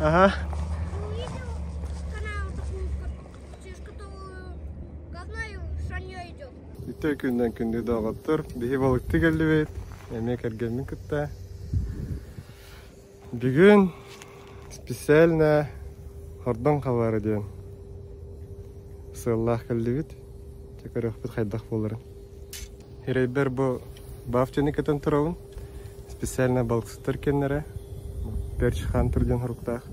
Ага. Увидел канал такую, через которую говна шанья идет. Үтө күндөн күндү дагаттыр. Бихи балыкты келдибет. Эмек эргенмин кытта. Бүгүн специально хордон кабары ден. Сыллах келдибит. Чакарыхпыт хайдах боларын. Херейбер бу бафчаны кетен турабын. Специально балыксыттар кеннере. Перч хантыр ден хоруктах.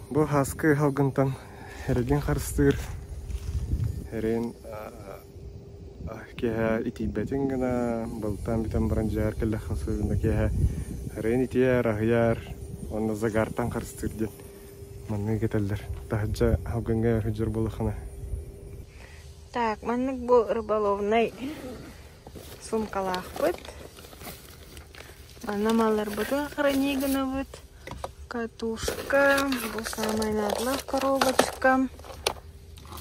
Бу хаскы халгынтан хереген харыстыр. Херен кеха итибетин гана балтан битен баранжар келле хасыгында кеха херен итияр ахяр онда загартан харыстыр ден. Манны кетелдер. Тахджа халгынга хужур болахана. Так, маннык бу рыболовный сумкалах быт. Анамалар бутын хранигана быт. Катушка, бу самая надла коробочка.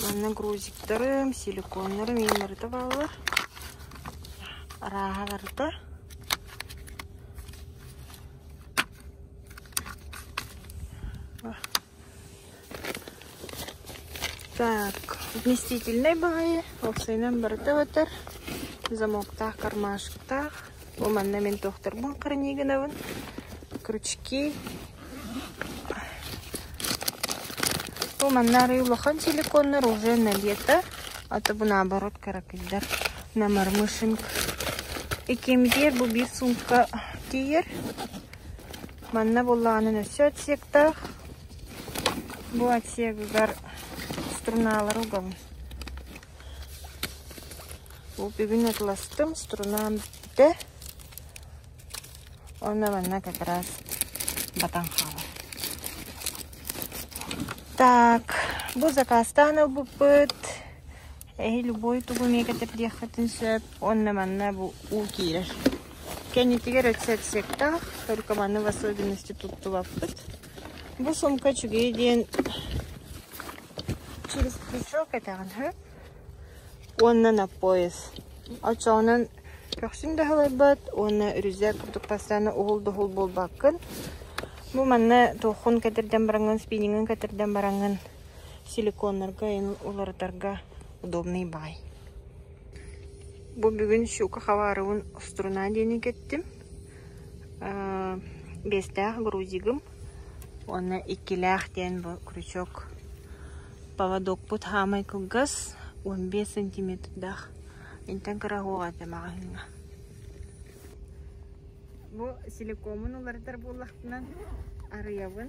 Манна грузиктарым, силиконнарым, емерді балар. Арағаларды. Так, вместительный бай, оксайнан барды өтір. Замоктах, кармашктах. Бұл манна мен тоқтар бұн қырнигінавын. Крючки. Бұл маннары улахан силиконнар уже налета. Аты бұл наоборот каракылдар. На мармышинг. Икемдер бұл бір сумка тиер. Манна болағанын өсі отсектах. Бұл отсегігар струналар угавын. Бұл бүгін атластым, струнам бітті. Оны манна как раз батан хава. Так, бұл заказтаны бұпыт. Любой тугу мега теплехатын сөп. Оны манна бұл у кирер. Кенетігер өтсетсектах, только манна в особенности тутту баппыт. Бұл сумка чугей ден через плечо катаған хөп. Оны на пояс. Ачағынан көксін дағылай бат. Оны үрізек күрдік пастаны уғыл-дұғыл бол бақын. Бұл манна тоқын кәтерден бараңын, спиннingin кәтерден бараңын силиконларға, олардарға удобный бай. Бұл бүгін шука хаварыуын струна дені кеттім. Бестәқ грузигім. Оны икіләқ ден бұл крючок. Поводок пут хамай кылгас 15 сантиметрдах. Интен карагуға тамағыңа. Бұл силикомын олардар болақтынан арыябын,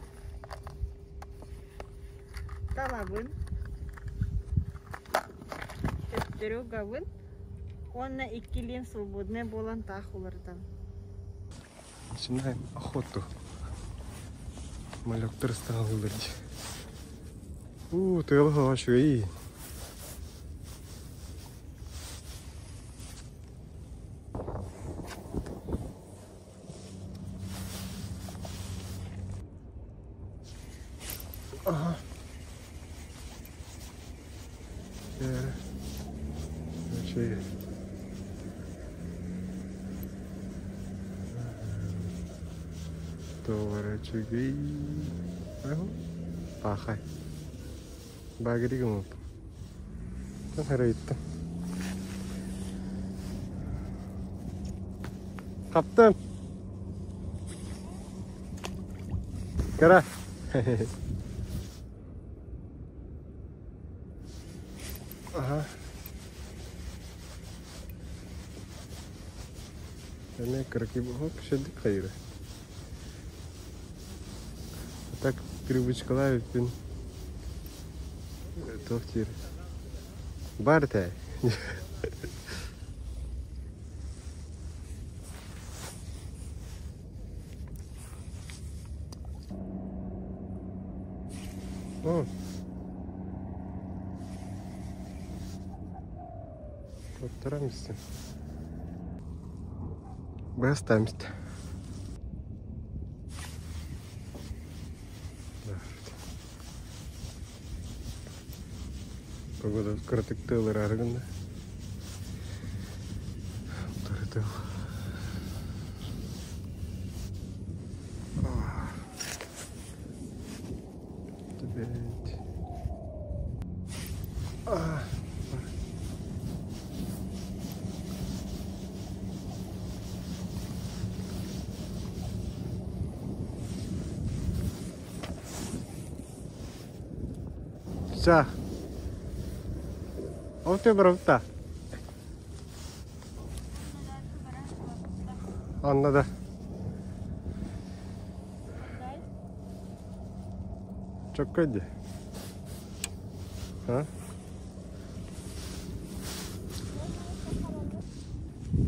талабын, төттірі ғабын. Онна иккелен свободный болан тақ олардан. Начинаем охоту. Малектор стал вылырдь. Ты лохошь, и. Ага. Значит. Товарочки. Пахай. Багри гумуп. Там харайтта. Каптым. Кара. Ага. Ini keraki buah sedikit kaya. Так привычка ловить пин. Тохтир. Барта. О. Постараемся. Оставимся. Погода кротик тылыр аргында. Тыртыл. Все. Вот ты бравта. Anladı. Çok kötü. Ha?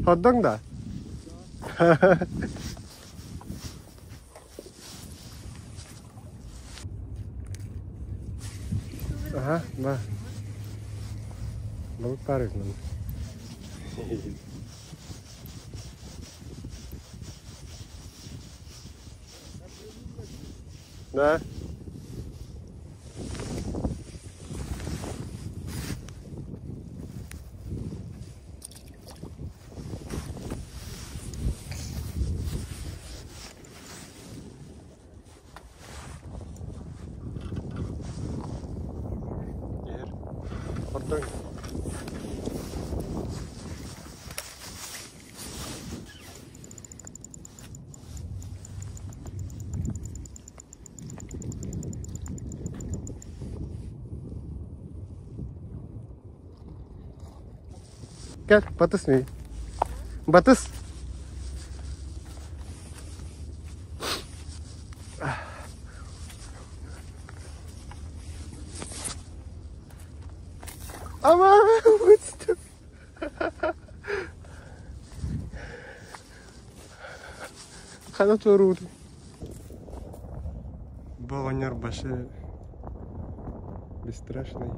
Hodong da. Aha, bak. Balık var mı? Ne? Gel. Oradan. Gel, batız mı? Batız. Ama uçtum. Kanat vurdu. Баланер başı бесстрашный.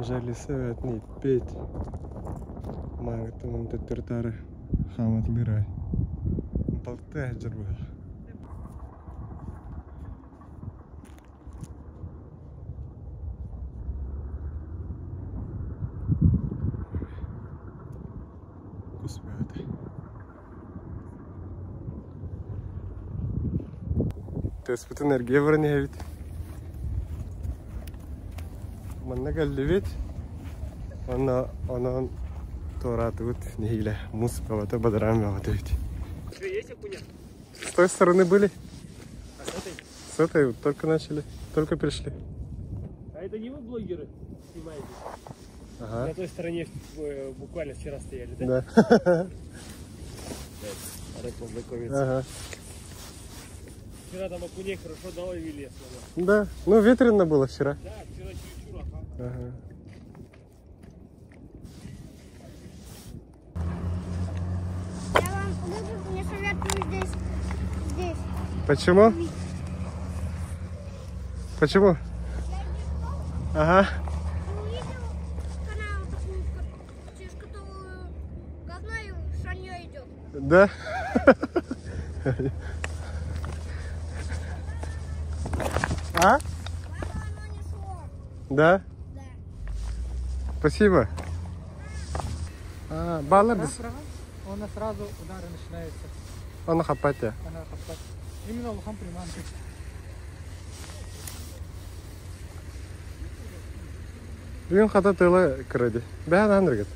Жалисы ватни петь. Мангтын төттөртары хаматлырай. Балты ажырбы. Господи. Теспит энергия варневит. Манна галливит. Она Торат вот нехиле мус павата бадрам павата ведь. Есть окуня? С той стороны были? А с этой? С этой вот только начали, только пришли. А это не вы блогеры снимаете? Ага. На той стороне буквально вчера стояли, да? Да. Рад познакомиться. Ага. Вчера там окуней хорошо доловили, я смотрел. Да. Ну ветрено было вчера. Да, вчера чересчур, ага. Ага. Я вам лучше не советую здесь. Почему? Почему? Ага. Увидел канал такую, через которую говно и шанье идет. Да. А? Ладно, оно не шло. Да. Да. Спасибо. Баллы без. Он сразу удары начинается. Он хапатя. Она хапат. Именно лухам приманки. Бүгін қата тыйлы кіреді. Бән андыргет.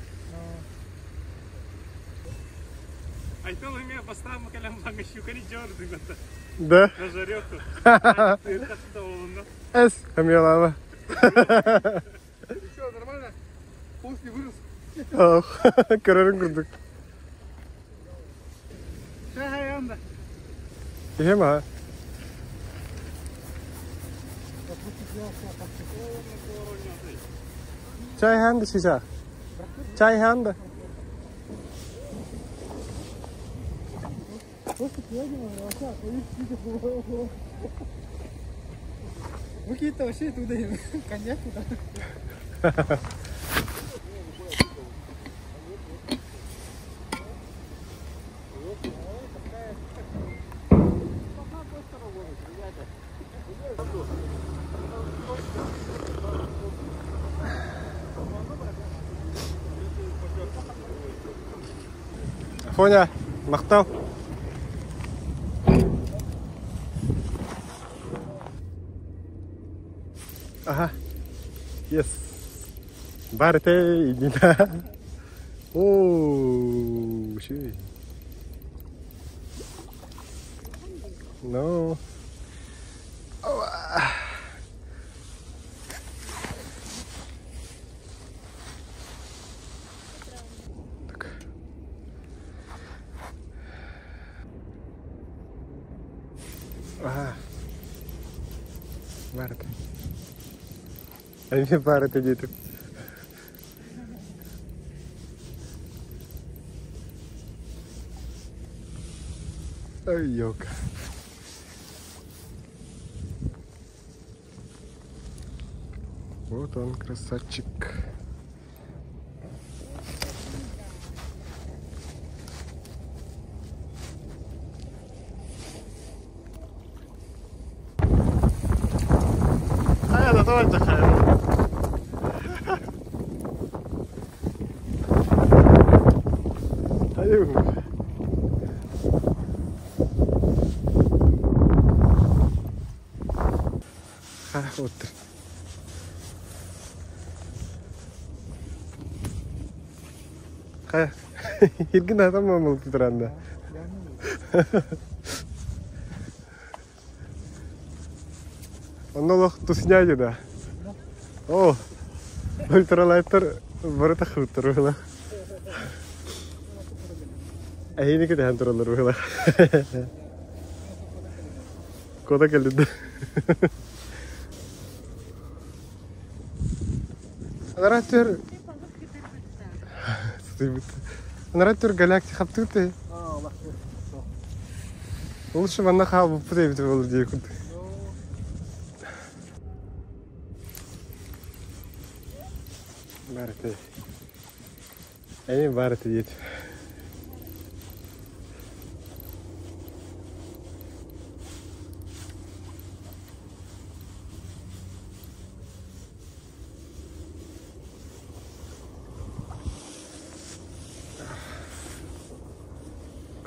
Айтыл меня поставим калям банга щука не дёрды. Да. На жарёху. Эс, хамелама. Что, нормально? Полский вырос. Ох, көрерін күрдік. Шай анда. Кехем, а? Чай ханды шиша. Чай ханды. Вы какие-то вообще туда коньяк туда. Фоня, мақтау. Ага. Yes. Барте идита. О, ши. No. Так. Ага. Барте. Они барте діти. Ой, ёлка. Вот он, красавчик. А я тоже отдыхаю. Вот. Иргин адам мамыл туранда. Онолох тусняйды да. О, ультралайтер барыта хутыр була. Айни ке дан туралар була. Кода келди. Наратер. Наратер галактик хаптыты. Лучше ванна хабу подейт болду дейкут. Барты. Эми барты дейт.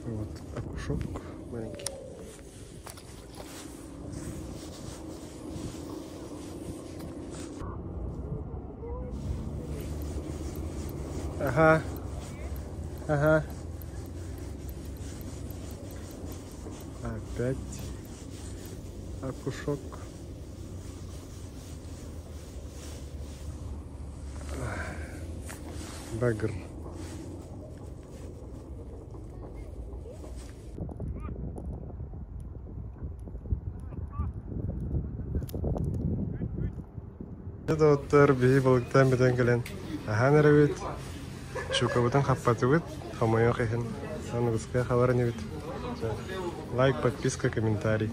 Вот окушок маленький. Ага. Ага. Опять окушок. Багр. Это вот терби балыктан битен келен. Ахана рабит. Шукабутан хаппаты бит. Хамайон кехен. Анугуска хабар не бит. Лайк, подписка, комментарий.